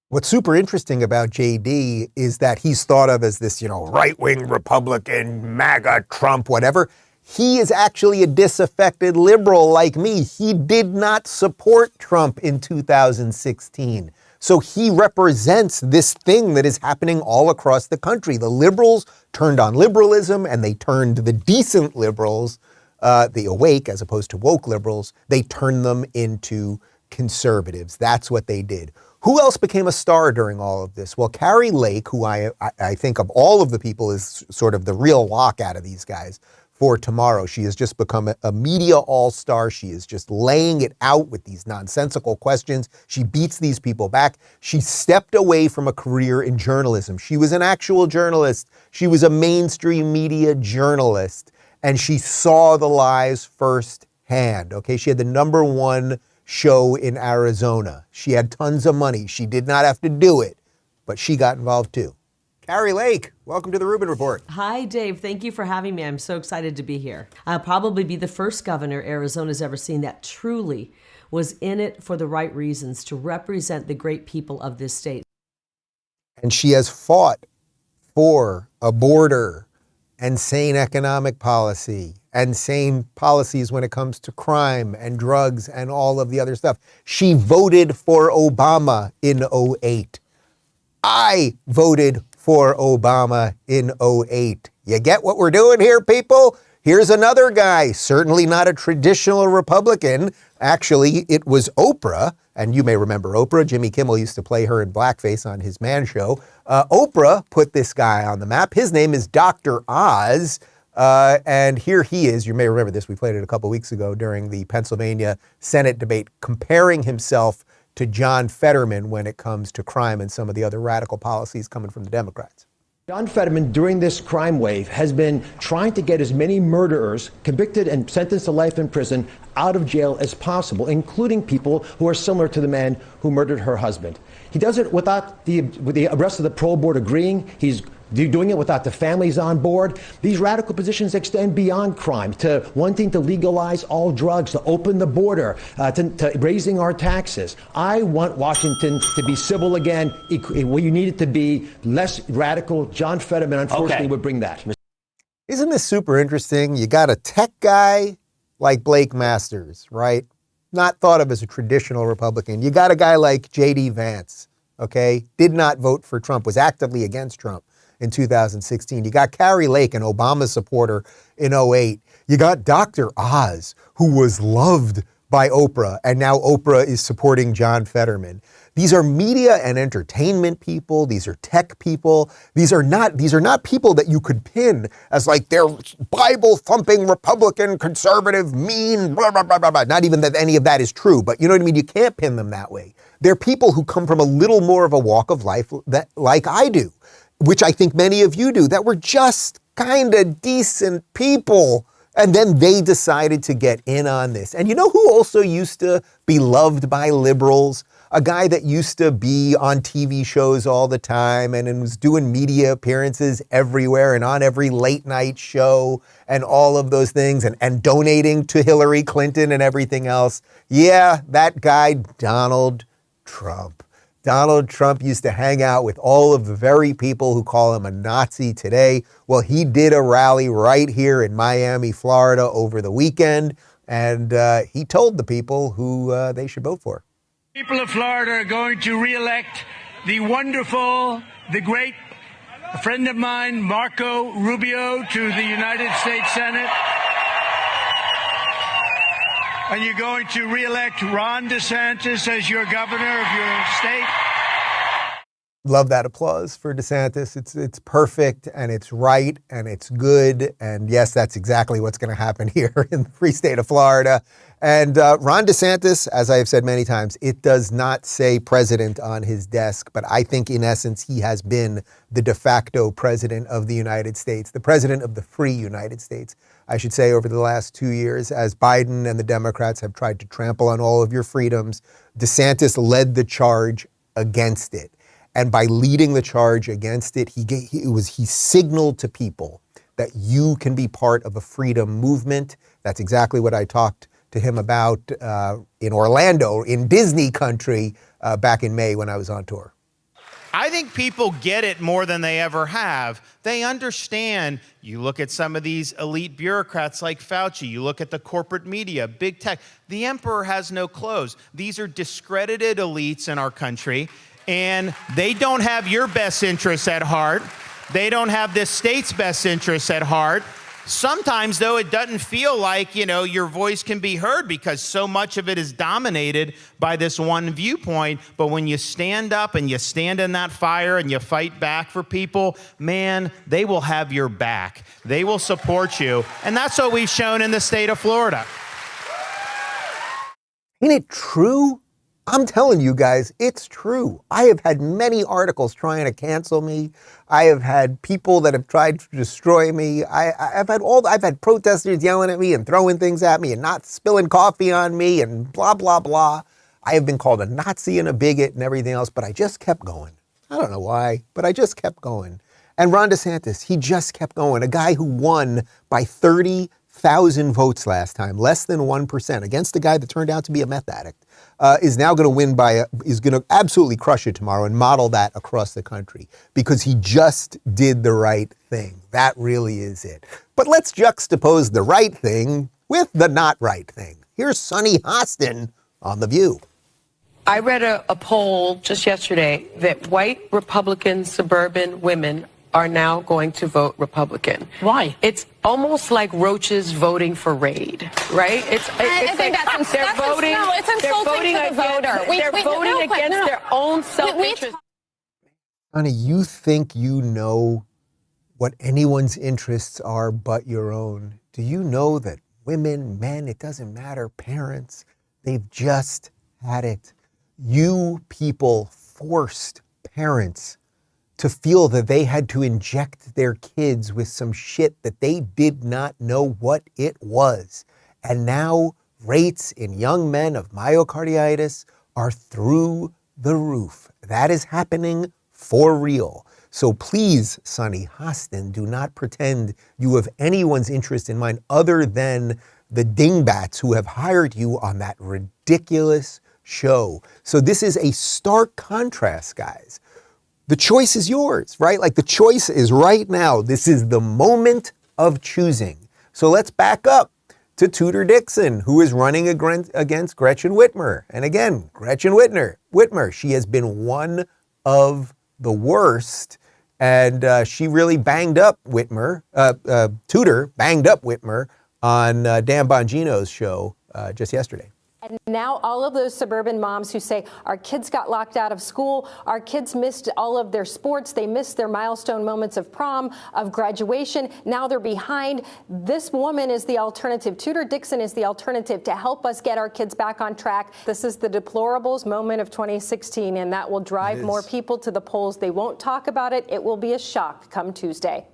What's super interesting about JD is that he's thought of as this, right-wing Republican, MAGA, Trump, whatever. He is actually a disaffected liberal like me. He did not support Trump in 2016. So he represents this thing that is happening all across the country. The liberals turned on liberalism, and they turned the decent liberals, the awake as opposed to woke liberals, they turned them into conservatives. That's what they did. Who else became a star during all of this? Well, Kari Lake, who I think of all of the people is sort of the real lock out of these guys for tomorrow. She has just become a media all-star. She is just laying it out with these nonsensical questions. She beats these people back. She stepped away from a career in journalism. She was an actual journalist. She was a mainstream media journalist, and she saw the lies firsthand, okay? She had the #1 show in Arizona. She had tons of money. She did not have to do it, but she got involved too. Kari Lake, welcome to the Rubin Report.
Hi, Dave. Thank you for having me. I'm so excited to be here. I'll probably be the first governor Arizona's ever seen that truly was in it for the right reasons, to represent the great people of this state.
And she has fought for a border and sane economic policy and sane policies when it comes to crime and drugs and all of the other stuff. She voted for Obama in 08. I voted for Obama in 08. You get what we're doing here, people? Here's another guy, certainly not a traditional Republican. Actually, it was Oprah, and you may remember Oprah. Jimmy Kimmel used to play her in blackface on his Man Show. Oprah put this guy on the map. His name is Dr. Oz, and here he is. You may remember this. We played it a couple weeks ago during the Pennsylvania Senate debate, comparing himself to John Fetterman when it comes to crime and some of the other radical policies coming from the Democrats.
John Fetterman, during this crime wave, has been trying to get as many murderers convicted and sentenced to life in prison out of jail as possible, including people who are similar to the man who murdered her husband. He does it without the rest of the parole board agreeing. He's doing it without the families on board. These radical positions extend beyond crime to wanting to legalize all drugs, to open the border, to raising our taxes. I want Washington to be civil again. You need it to be less radical. John Fetterman, unfortunately, would bring that.
Isn't this super interesting? You got a tech guy like Blake Masters, right? Not thought of as a traditional Republican. You got a guy like J.D. Vance, okay? Did not vote for Trump, was actively against Trump in 2016. You got Kari Lake, an Obama supporter in 08. You got Dr. Oz, who was loved by Oprah, and now Oprah is supporting John Fetterman. These are media and entertainment people. These are tech people. These are not people that you could pin as like they're Bible-thumping Republican, conservative, mean, blah, blah, blah, blah, blah. Not even that any of that is true, but you know what I mean? You can't pin them that way. They're people who come from a little more of a walk of life that, like I do, which I think many of you do, that were just kind of decent people. And then they decided to get in on this. And you know who also used to be loved by liberals? A guy that used to be on TV shows all the time and was doing media appearances everywhere and on every late night show and all of those things and donating to Hillary Clinton and everything else. Yeah, that guy, Donald Trump. Donald Trump used to hang out with all of the very people who call him a Nazi today. Well, he did a rally right here in Miami, Florida over the weekend, and he told the people who they should vote for.
People of Florida are going to re-elect the wonderful, the great friend of mine, Marco Rubio, to the United States Senate. And you're going to re-elect Ron DeSantis as your governor of your state.
Love that applause for DeSantis. It's perfect and it's right and it's good. And yes, that's exactly what's going to happen here in the free state of Florida. And Ron DeSantis, as I have said many times, it does not say president on his desk, but I think in essence he has been the de facto president of the United States, the president of the free United States, I should say, over the last 2 years, as Biden and the Democrats have tried to trample on all of your freedoms. DeSantis led the charge against it. And by leading the charge against it, he signaled to people that you can be part of a freedom movement. That's exactly what I talked to him about in Orlando, in Disney country, back in May when I was on tour.
I think people get it more than they ever have. They understand. You look at some of these elite bureaucrats like Fauci. You look at the corporate media, big tech. The emperor has no clothes. These are discredited elites in our country, and they don't have your best interests at heart. They don't have this state's best interests at heart. Sometimes, though, it doesn't feel like, your voice can be heard because so much of it is dominated by this one viewpoint. But when you stand up and you stand in that fire and you fight back for people, man, they will have your back. They will support you. And that's what we've shown in the state of Florida.
Ain't it true? I'm telling you guys, it's true. I have had many articles trying to cancel me. I have had people that have tried to destroy me. I've had protesters yelling at me and throwing things at me and not spilling coffee on me and blah, blah, blah. I have been called a Nazi and a bigot and everything else, but I just kept going. I don't know why, but I just kept going. And Ron DeSantis, he just kept going. A guy who won by 30,000 votes last time, less than 1%, against a guy that turned out to be a meth addict. Is now going to win is going to absolutely crush it tomorrow and model that across the country because he just did the right thing. That really is it. But let's juxtapose the right thing with the not right thing. Here's Sunny Hostin on The View.
I read a poll just yesterday that white Republican suburban women are now going to vote Republican.
Why?
It's almost like roaches voting for Reid, right?
I think that's
they're voting.
No, it's insulting to the voter.
They're voting against their own self-interest.
Honey, you think you know what anyone's interests are but your own? Do you know that women, men, it doesn't matter, parents, they've just had it. You people forced parents to feel that they had to inject their kids with some shit that they did not know what it was. And now rates in young men of myocarditis are through the roof. That is happening for real. So please, Sunny Hostin, do not pretend you have anyone's interest in mind other than the dingbats who have hired you on that ridiculous show. So this is a stark contrast, guys. The choice is yours, right? Like the choice is right now. This is the moment of choosing. So let's back up to Tudor Dixon, who is running against Gretchen Whitmer. And again, Gretchen Whitmer, she has been one of the worst. And she really banged up Whitmer, Tudor banged up Whitmer on Dan Bongino's show just yesterday.
And now all of those suburban moms who say our kids got locked out of school, our kids missed all of their sports, they missed their milestone moments of prom, of graduation, now they're behind. This woman is the alternative. Tudor Dixon is the alternative to help us get our kids back on track. This is the deplorables moment of 2016, and that will drive more people to the polls. They won't talk about it. It will be a shock come Tuesday.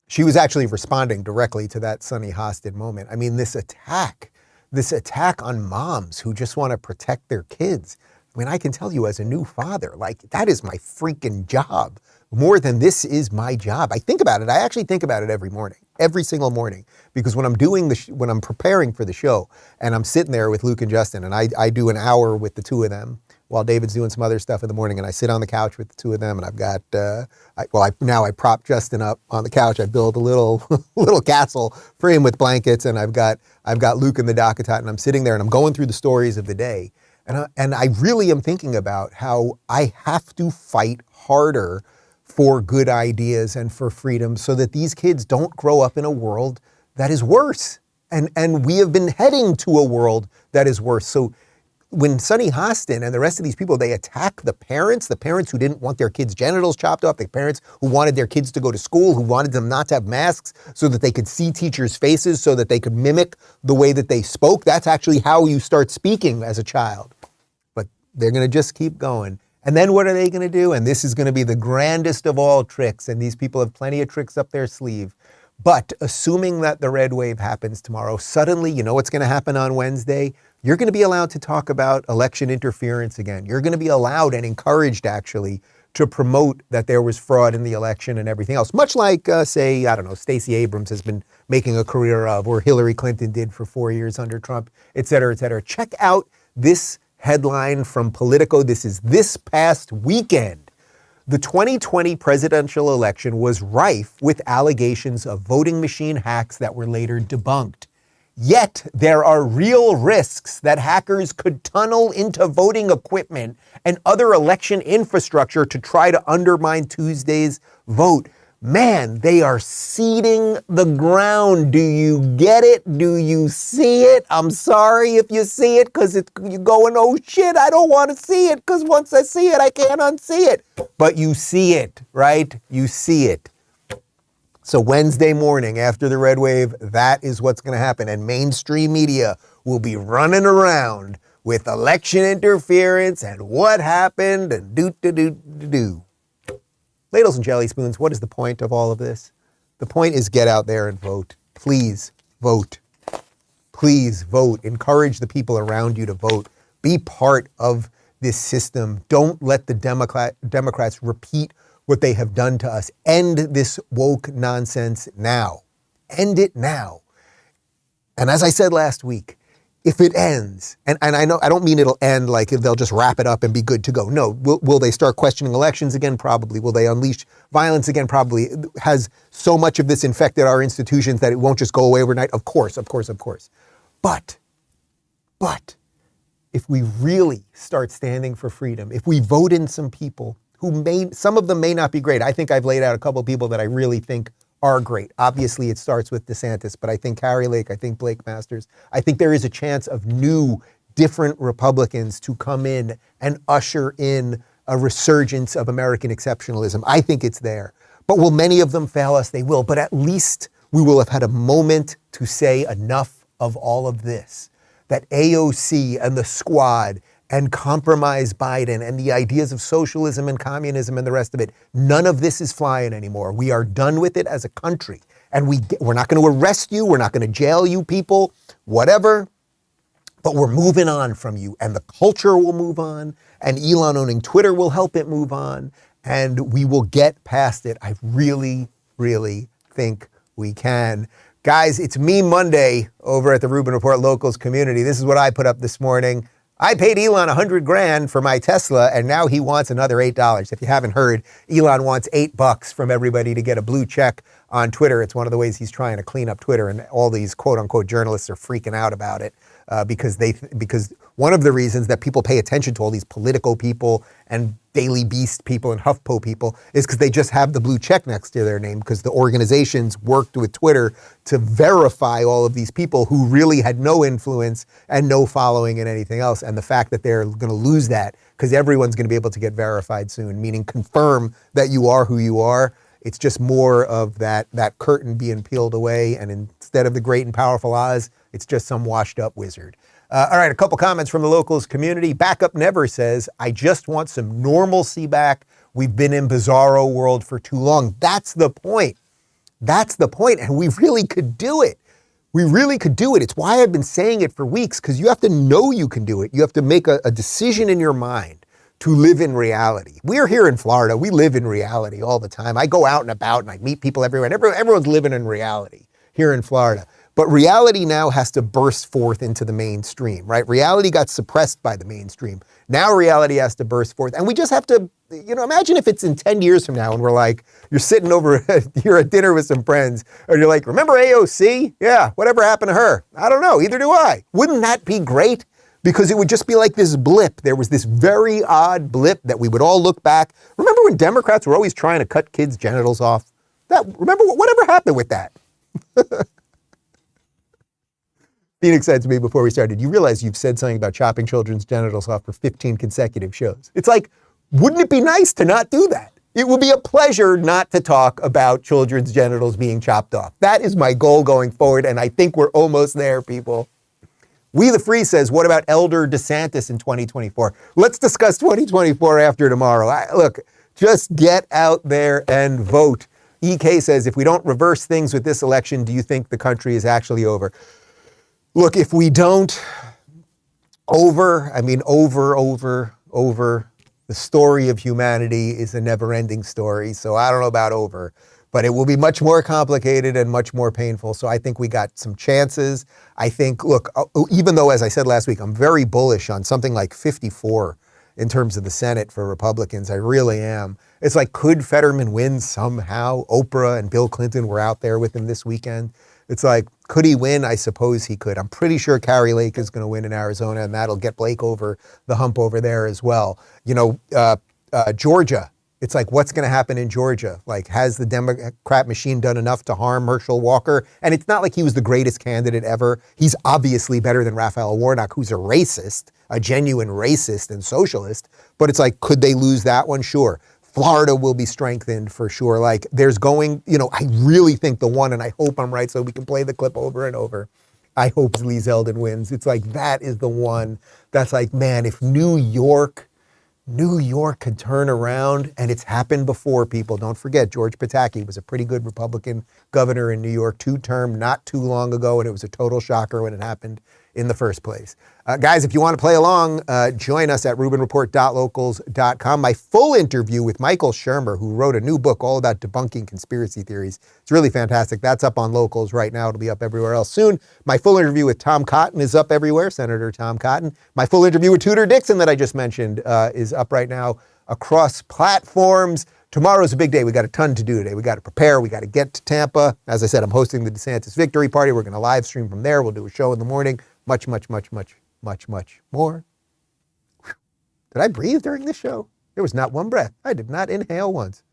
She was actually responding directly to that Sunny Hostin moment. I mean, this attack on moms who just want to protect their kids. I mean, I can tell you as a new father, like that is my freaking job. More than this is my job. I think about it. I actually think about it every morning, every single morning, because when I'm doing when I'm preparing for the show and I'm sitting there with Luke and Justin and I do an hour with the two of them while David's doing some other stuff in the morning, and I sit on the couch with the two of them, and I've got, I prop Justin up on the couch. I build a little castle for him with blankets, and I've got Luke in the Docketot, and I'm sitting there and I'm going through the stories of the day, and I really am thinking about how I have to fight harder for good ideas and for freedom so that these kids don't grow up in a world that is worse. And we have been heading to a world that is worse. So when Sunny Hostin and the rest of these people, they attack the parents who didn't want their kids' genitals chopped off, the parents who wanted their kids to go to school, who wanted them not to have masks so that they could see teachers' faces, so that they could mimic the way that they spoke. That's actually how you start speaking as a child. But they're going to just keep going. And then what are they going to do? And this is going to be the grandest of all tricks. And these people have plenty of tricks up their sleeve. But assuming that the red wave happens tomorrow, suddenly, you know what's going to happen on Wednesday? You're going to be allowed to talk about election interference again. You're going to be allowed and encouraged, actually, to promote that there was fraud in the election and everything else. Much like, Stacey Abrams has been making a career of, or Hillary Clinton did for 4 years under Trump, et cetera, et cetera. Check out this headline from Politico. This is this past weekend. The 2020 presidential election was rife with allegations of voting machine hacks that were later debunked. Yet there are real risks that hackers could tunnel into voting equipment and other election infrastructure to try to undermine Tuesday's vote. Man, they are seeding the ground. Do you get it? Do you see it? I'm sorry if you see it, because you're going, oh shit, I don't want to see it, because once I see it, I can't unsee it. But you see it, right? You see it. So Wednesday morning after the red wave, that is what's going to happen. And mainstream media will be running around with election interference and what happened and do. Ladles and jelly spoons, what is the point of all of this? The point is get out there and vote. Please vote. Please vote. Encourage the people around you to vote. Be part of this system. Don't let the Democrats repeat what they have done to us. End this woke nonsense now. End it now. And as I said last week, if it ends, and I know I don't mean it'll end like they'll just wrap it up and be good to go. No, will they start questioning elections again? Probably. Will they unleash violence again? Probably. Has so much of this infected our institutions that it won't just go away overnight? Of course. But if we really start standing for freedom, if we vote in some people some of them may not be great. I think I've laid out a couple of people that I really think are great. Obviously, it starts with DeSantis, but I think Kari Lake, I think Blake Masters. I think there is a chance of new, different Republicans to come in and usher in a resurgence of American exceptionalism. I think it's there. But will many of them fail us? They will. But at least we will have had a moment to say enough of all of this. That AOC and the squad and compromise Biden and the ideas of socialism and communism and the rest of it, none of this is flying anymore. We are done with it as a country. And we're not going to arrest you. We're not going to jail you people, whatever. But we're moving on from you. And the culture will move on. And Elon owning Twitter will help it move on. And we will get past it. I really, really think we can. Guys, it's Me Monday over at the Rubin Report Locals community. This is what I put up this morning. I paid Elon $100,000 for my Tesla, and now he wants another $8. If you haven't heard, Elon wants $8 from everybody to get a blue check on Twitter. It's one of the ways he's trying to clean up Twitter, and all these quote-unquote journalists are freaking out about it because one of the reasons that people pay attention to all these Politico people and Daily Beast people and HuffPo people is because they just have the blue check next to their name, because the organizations worked with Twitter to verify all of these people who really had no influence and no following and anything else. And the fact that they're going to lose that because everyone's going to be able to get verified soon, meaning confirm that you are who you are. It's just more of that curtain being peeled away. And instead of the great and powerful Oz, it's just some washed up wizard. All right, a couple comments from the locals community. Backup Never says, I just want some normalcy back. We've been in bizarro world for too long. That's the point. That's the point. And we really could do it. We really could do it. It's why I've been saying it for weeks, because you have to know you can do it. You have to make a decision in your mind to live in reality. We're here in Florida. We live in reality all the time. I go out and about and I meet people everywhere. And everyone's living in reality here in Florida. But reality now has to burst forth into the mainstream, right? Reality got suppressed by the mainstream. Now reality has to burst forth. And we just have to, imagine if it's in 10 years from now and we're like, you're sitting over, you're at dinner with some friends, and you're like, remember AOC? Yeah, whatever happened to her? I don't know, either do I. Wouldn't that be great? Because it would just be like this blip. There was this very odd blip that we would all look back. Remember when Democrats were always trying to cut kids' genitals off? Remember whatever happened with that? Phoenix said to me before we started, you realize you've said something about chopping children's genitals off for 15 consecutive shows. It's like, wouldn't it be nice to not do that? It would be a pleasure not to talk about children's genitals being chopped off. That is my goal going forward, and I think we're almost there, people. We the Free says, what about Elder DeSantis in 2024? Let's discuss 2024 after tomorrow. Look, just get out there and vote. EK says, if we don't reverse things with this election, do you think the country is actually over? Look, if we don't over, the story of humanity is a never-ending story. So I don't know about over, but it will be much more complicated and much more painful. So I think we got some chances. I think, look, even though, as I said last week, I'm very bullish on something like 54 in terms of the Senate for Republicans. I really am. It's like, could Fetterman win somehow? Oprah and Bill Clinton were out there with him this weekend. It's like, could he win? I suppose he could. I'm pretty sure Kari Lake is going to win in Arizona, and that'll get Blake over the hump over there as well. Georgia, It's like, what's going to happen in Georgia? Like, has the Democrat machine done enough to harm Herschel Walker? And it's not like he was the greatest candidate ever. He's obviously better than Raphael Warnock, who's a racist, a genuine racist and socialist. But it's like, could they lose that one? Sure. Florida will be strengthened for sure. Like, there's going, I really think the one, and I hope I'm right so we can play the clip over and over. I hope Lee Zeldin wins. It's like, that is the one that's like, man, if New York could turn around, and it's happened before, people. Don't forget, George Pataki was a pretty good Republican governor in New York, 2-term, not too long ago, and it was a total shocker when it happened in the first place. Guys, if you want to play along, join us at rubinreport.locals.com. My full interview with Michael Shermer, who wrote a new book all about debunking conspiracy theories. It's really fantastic. That's up on Locals right now. It'll be up everywhere else soon. My full interview with Tom Cotton is up everywhere, Senator Tom Cotton. My full interview with Tudor Dixon that I just mentioned is up right now across platforms. Tomorrow's a big day. We got a ton to do today. We got to prepare. We got to get to Tampa. As I said, I'm hosting the DeSantis Victory Party. We're going to live stream from there. We'll do a show in the morning. Much more. Did I breathe during this show? There was not one breath. I did not inhale once.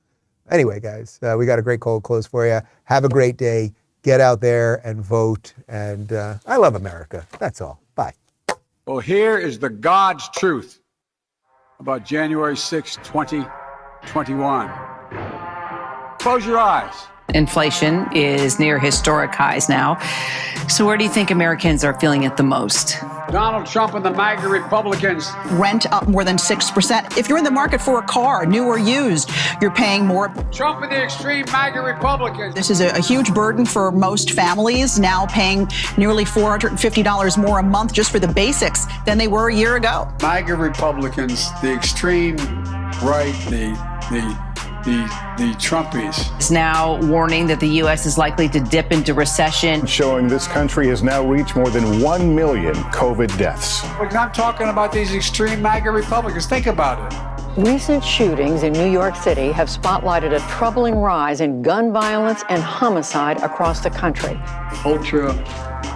Anyway, guys, we got a great cold close for you. Have a great day. Get out there and vote. And I love America. That's all. Bye.
Well, here is the God's truth about January 6, 2021. Close your eyes.
Inflation is near historic highs now. So where do you think Americans are feeling it the most?
Donald Trump and the MAGA Republicans.
Rent up more than 6%. If you're in the market for a car, new or used, you're paying more.
Trump and the extreme MAGA Republicans.
This is a huge burden for most families, now paying nearly $450 more a month just for the basics than they were a year ago.
MAGA Republicans, the extreme right, the Trumpies.
Is now warning that the U.S. is likely to dip into recession.
Showing this country has now reached more than 1 million COVID deaths.
We're not talking about these extreme MAGA Republicans. Think about it.
Recent shootings in New York City have spotlighted a troubling rise in gun violence and homicide across the country.
Ultra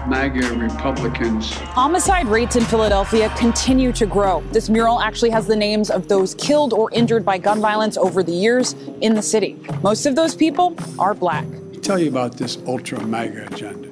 MAGA Republicans.
Homicide rates in Philadelphia continue to grow. This mural actually has the names of those killed or injured by gun violence over the years in the city. Most of those people are black.
I'll tell you about this ultra MAGA agenda.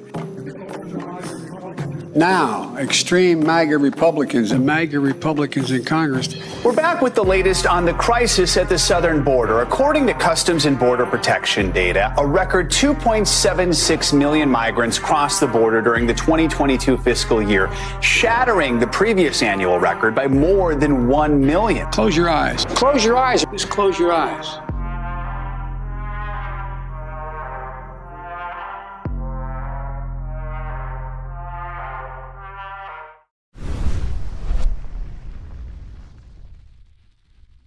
Now, extreme MAGA Republicans and MAGA Republicans in Congress.
We're back with the latest on the crisis at the southern border. According to Customs and Border Protection data, a record 2.76 million migrants crossed the border during the 2022 fiscal year, shattering the previous annual record by more than 1 million.
Close your eyes. Close your eyes. Just close your eyes.